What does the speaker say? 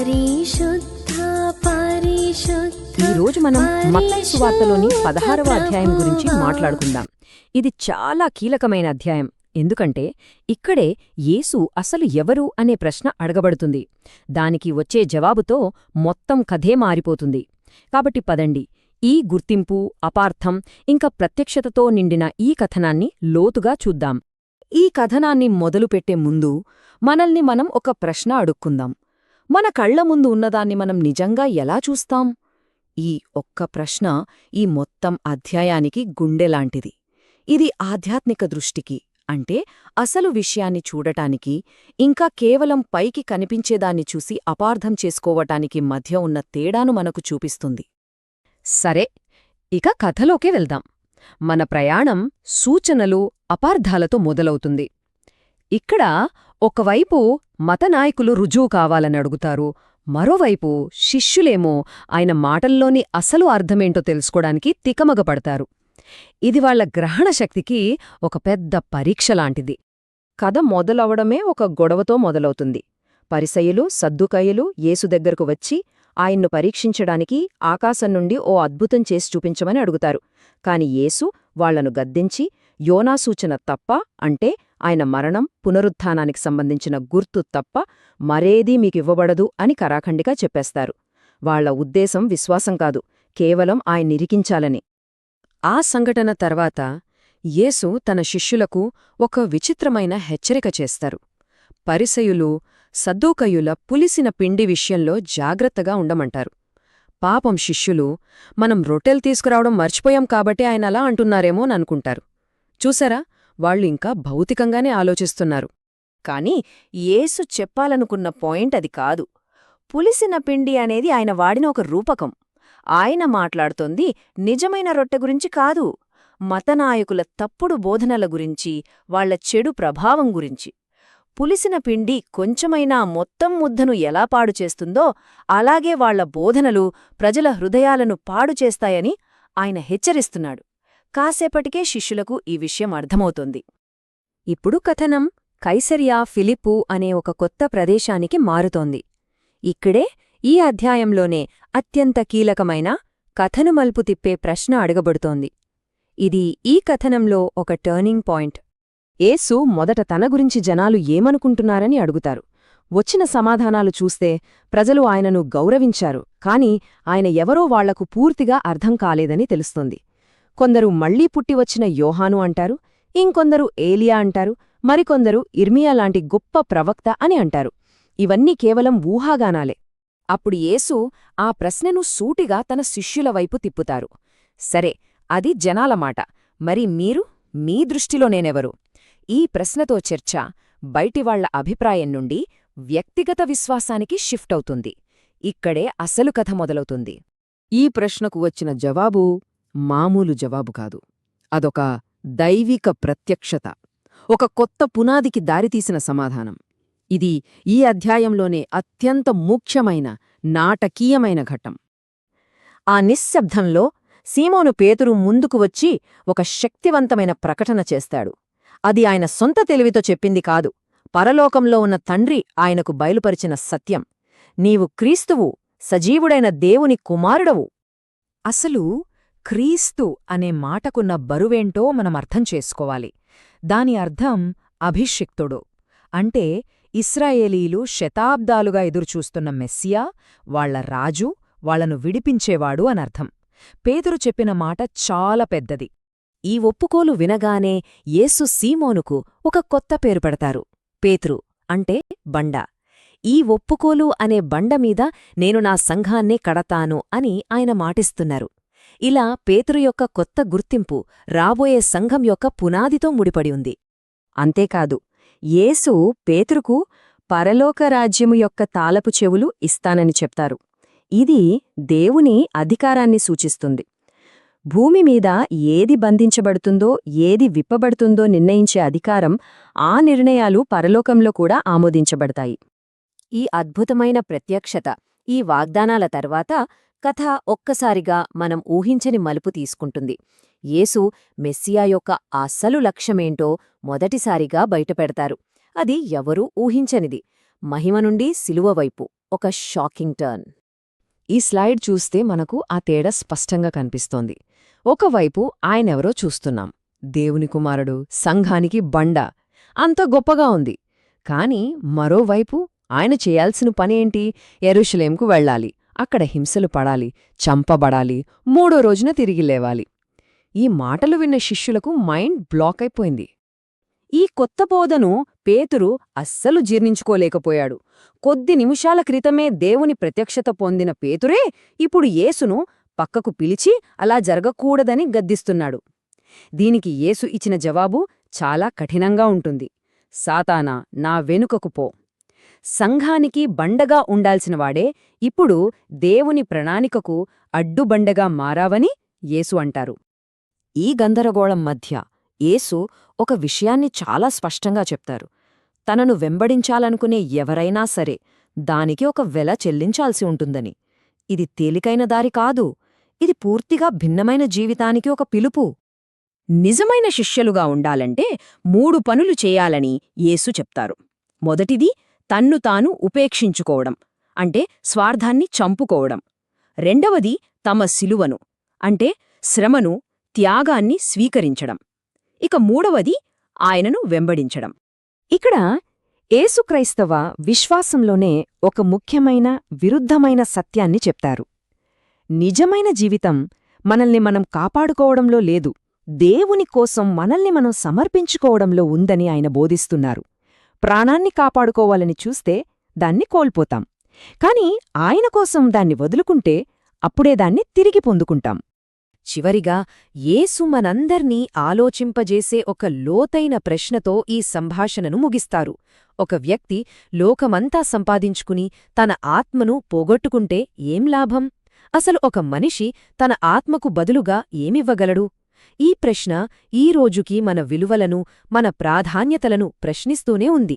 పరిశుద్ధ పరిశుద్ధ ఈరోజు మనం మత్తయి సువార్తలోని 16వ అధ్యాయం గురించి మాట్లాడుకుందాం. ఇది చాలా కీలకమైన అధ్యాయం. ఎందుకంటే ఇక్కడే యేసు అసలు ఎవరు అనే ప్రశ్న అడగబడుతుంది. దానికి వచ్చే జవాబుతో మొత్తం కథే మారిపోతుంది. కాబట్టి పదండి, ఈ గుర్తింపు, అపార్థం ఇంకా ప్రత్యక్షతతో నిండిన ఈ కథనాన్ని లోతుగా చూద్దాం. ఈ కథనాన్ని మొదలుపెట్టే ముందు మనల్ని మనం ఒక ప్రశ్న అడుక్కుందాం. మన కళ్ల ముందు ఉన్నదాన్ని మనం నిజంగా ఎలా చూస్తాం? ఈ ఒక్క ప్రశ్న ఈ మొత్తం అధ్యాయానికి గుండెలాంటిది. ఇది ఆధ్యాత్మిక దృష్టికి, అంటే అసలు విషయాన్ని చూడటానికి, ఇంకా కేవలం పైకి కనిపించేదాన్ని చూసి అపార్థం చేసుకోవటానికి మధ్య ఉన్న తేడాను మనకు చూపిస్తుంది. సరే, ఇక కథలోకే వెళ్దాం. మన ప్రయాణం సూచనలు, అపార్థాలతో మొదలవుతుంది. ఇక్కడ ఒకవైపు మతనాయకులు రుజువు కావాలని అడుగుతారు, మరోవైపు శిష్యులేమో ఆయన మాటల్లోని అసలు అర్థమేంటో తెలుసుకోవడానికి తికమగపడతారు. ఇది వాళ్ల గ్రహణశక్తికి ఒక పెద్ద పరీక్షలాంటిది. కథ మొదలవడమే ఒక గొడవతో మొదలవుతుంది. పరిసయ్యులు, సద్దుకయ్యులు యేసు దగ్గరకు వచ్చి ఆయన్ను పరీక్షించడానికి ఆకాశం నుండి ఓ అద్భుతం చేసి చూపించమని అడుగుతారు. కాని యేసు వాళ్లను గద్దించి, యోనా సూచన తప్ప, అంటే ఆయన మరణం, పునరుత్థానానికి సంబంధించిన గుర్తు తప్ప మరేదీ మీకివ్వబడదు అని కరాఖండిగా చెప్పేస్తారు. వాళ్ల ఉద్దేశం విశ్వాసం కాదు, కేవలం ఆయన్నిరికించాలని. ఆ సంఘటన తర్వాత యేసు తన శిష్యులకు ఒక విచిత్రమైన హెచ్చరిక చేస్తారు. పరిసయులు, సద్దూకయ్యుల పులిసిన పిండి విషయంలో జాగ్రత్తగా ఉండమంటారు. పాపం శిష్యులు, మనం రొట్టెలు తీసుకురావడం మర్చిపోయాం కాబట్టి ఆయన అలా అంటున్నారేమోననుకుంటారు. చూసారా, వాళ్ళు ఇంకా భౌతికంగానే ఆలోచిస్తున్నారు. కాని యేసు చెప్పాలనుకున్న పాయింట్ అది కాదు. పులిసిన పిండి అనేది ఆయన వాడిన ఒక రూపకం. ఆయన మాట్లాడుతోంది నిజమైన రొట్టె గురించి కాదు, మతనాయకుల తప్పుడు బోధనల గురించి, వాళ్ల చెడు ప్రభావం గురించి. పులిసిన పిండి కొంచెమైనా మొత్తం ముద్దను ఎలా పాడుచేస్తుందో అలాగే వాళ్ల బోధనలు ప్రజల హృదయాలను పాడుచేస్తాయని ఆయన హెచ్చరిస్తున్నాడు. కాసేపటికే శిష్యులకు ఈ విషయం అర్థమవుతోంది. ఇప్పుడు కథనం కైసరియా ఫిలిప్పు అనే ఒక కొత్త ప్రదేశానికి మారుతోంది. ఇక్కడే ఈ అధ్యాయంలోనే అత్యంత కీలకమైన కథను మలుపు తిప్పే ప్రశ్న అడగబడుతోంది. ఇది ఈ కథనంలో ఒక టర్నింగ్ పాయింట్. యేసు మొదట తన గురించి జనాలు ఏమనుకుంటున్నారని అడుగుతారు. వచ్చిన సమాధానాలు చూస్తే ప్రజలు ఆయనను గౌరవించారు, కాని ఆయన ఎవరో వాళ్లకు పూర్తిగా అర్థం కాలేదని తెలుస్తుంది. కొందరు మళ్లీ పుట్టివచ్చిన యోహాను అంటారు, ఇంకొందరు ఏలియా అంటారు, మరికొందరు ఇర్మియా లాంటి గొప్ప ప్రవక్త అని అంటారు. ఇవన్నీ కేవలం ఊహాగానాలే. అప్పుడు యేసు ఆ ప్రశ్నను సూటిగా తన శిష్యుల వైపు తిప్పుతారు. సరే, అది జనాల మాట, మరి మీరు, మీ దృష్టిలో నేనెవరు? ఈ ప్రశ్నతో చర్చ బయటివాళ్ల అభిప్రాయం నుండి వ్యక్తిగత విశ్వాసానికి షిఫ్ట్ అవుతుంది. ఇక్కడే అసలు కథ మొదలవుతుంది. ఈ ప్రశ్నకు వచ్చిన జవాబు మామూలు జవాబు కాదు. అదొక దైవిక ప్రత్యక్షత, ఒక కొత్త పునాదికి దారితీసిన సమాధానం. ఇది ఈ అధ్యాయంలోనే అత్యంత ముఖ్యమైన, నాటకీయమైన ఘట్టం. ఆ నిశ్శబ్దంలో సీమోను పేతురు ముందుకు వచ్చి ఒక శక్తివంతమైన ప్రకటన చేస్తాడు. అది ఆయన సొంత తెలివితో చెప్పింది కాదు, పరలోకంలో ఉన్న తండ్రి ఆయనకు బయలుపరిచిన సత్యం. నీవు క్రీస్తువు, సజీవుడైన దేవుని కుమారుడవు. అసలు క్రీస్తు అనే మాటకున్న బరువేంటో మనమర్థం చేసుకోవాలి. దాని అర్థం అభిషిక్తుడు. అంటే ఇశ్రాయేలీలు శతాబ్దాలుగా ఎదురుచూస్తున్న మెస్సియా, వాళ్ల రాజు, వాళ్లను విడిపించేవాడు అనర్థం. పేతురు చెప్పిన మాట చాలా పెద్దది. ఈ ఒప్పుకోలు వినగానే యేసు సీమోనుకు ఒక కొత్త పేరు పెడతారు, పేతురు, అంటే బండ. ఈ ఒప్పుకోలు అనే బండమీద నేను నా సంఘాన్నే కడతాను అని ఆయన మాటిస్తున్నారు. ఇలా పేతురు యొక్క కొత్త గుర్తింపు రాబోయే సంఘం యొక్క పునాదితో ముడిపడి ఉంది. అంతేకాదు, యేసు పేతురుకు పరలోకరాజ్యము యొక్క తాళపు చెవులు ఇస్తానని చెప్తారు. ఇది దేవుని అధికారాన్ని సూచిస్తుంది. భూమిమీద ఏది బంధించబడుతుందో, ఏది విప్పబడుతుందో నిర్ణయించే అధికారం, ఆ నిర్ణయాలు పరలోకంలో కూడా ఆమోదించబడతాయి. ఈ అద్భుతమైన ప్రత్యక్షత, ఈ వాగ్దానాల తర్వాత కథ ఒక్కసారిగా మనం ఊహించని మలుపు తీసుకుంటుంది. యేసు మెస్సియా యొక్క అసలు లక్ష్యమేంటో మొదటిసారిగా బయటపెడతారు. అది ఎవరూ ఊహించనిది. మహిమ నుండి సిలువ వైపు ఒక షాకింగ్ టర్న్. ఈ స్లైడ్ చూస్తే మనకు ఆ తేడా స్పష్టంగా కనిపిస్తోంది. ఒకవైపు ఆయనెవరో చూస్తున్నాం, దేవుని కుమారుడు, సంఘానికి బండ, అంత గొప్పగా ఉంది. కాని మరోవైపు ఆయన చేయాల్సిన పనేంటి? యెరూషలేంకు వెళ్ళాలి, అక్కడ హింసలు పడాలి, చంపబడాలి, 3వ రోజున తిరిగి లేవాలి. ఈ మాటలు విన్న శిష్యులకు మైండ్ బ్లాక్ అయిపోయింది. ఈ కొత్త బోధను పేతురు అస్సలు జీర్ణించుకోలేకపోయాడు. కొద్ది నిమిషాల క్రితమే దేవుని ప్రత్యక్షత పొందిన పేతురే ఇప్పుడు యేసును పక్కకు పిలిచి అలా జరగకూడదని గద్దిస్తున్నాడు. దీనికి యేసు ఇచ్చిన జవాబు చాలా కఠినంగా ఉంటుంది. సాతానా, నా వెనుకకు పో. సంఘానికి బండగా ఉండాల్సినవాడే ఇప్పుడు దేవుని ప్రణాళికకు అడ్డుబండగా మారావని యేసు అంటారు. ఈ గందరగోళం మధ్య యేసు ఒక విషయాన్ని చాలా స్పష్టంగా చెప్తారు. తనను వెంబడించాలనుకునే ఎవరైనా సరే దానికి ఒక వెల చెల్లించాల్సి ఉంటుందని. ఇది తేలికైన దారి కాదు, ఇది పూర్తిగా భిన్నమైన జీవితానికి ఒక పిలుపు. నిజమైన శిష్యులుగా ఉండాలంటే 3 పనులు చేయాలని యేసు చెప్తారు. మొదటిది తన్ను తాను ఉపేక్షించుకోవడం, అంటే స్వార్థాన్ని చంపుకోవడం. రెండవది తమ సిలువను, అంటే శ్రమను, త్యాగాన్ని స్వీకరించడం. ఇక మూడవది ఆయనను వెంబడించడం. ఇక్కడ యేసుక్రైస్తవ విశ్వాసంలోనే ఒక ముఖ్యమైన విరుద్ధమైన సత్యాన్ని చెప్తారు. నిజమైన జీవితం మనల్ని మనం కాపాడుకోవడంలో లేదు, దేవుని కోసం మనల్ని మనం సమర్పించుకోవడంలో ఉందని ఆయన బోధిస్తున్నారు. ప్రాణాన్ని కాపాడుకోవాలని చూస్తే దాన్ని కోల్పోతాం, కాని ఆయన కోసం దాన్ని వదులుకుంటే అప్పుడే దాన్ని తిరిగి పొందుకుంటాం. చివరిగా యేసు మనందర్నీ ఆలోచింపజేసే ఒక లోతైన ప్రశ్నతో ఈ సంభాషణను ముగిస్తారు. ఒక వ్యక్తి లోకమంతా సంపాదించుకుని తన ఆత్మను పోగొట్టుకుంటే ఏం లాభం? అసలు ఒక మనిషి తన ఆత్మకు బదులుగా ఏమివ్వగలడు? ఈ ప్రశ్న ఈ రోజుకి మన విలువలను, మన ప్రాధాన్యతలను ప్రశ్నిస్తూనే ఉంది.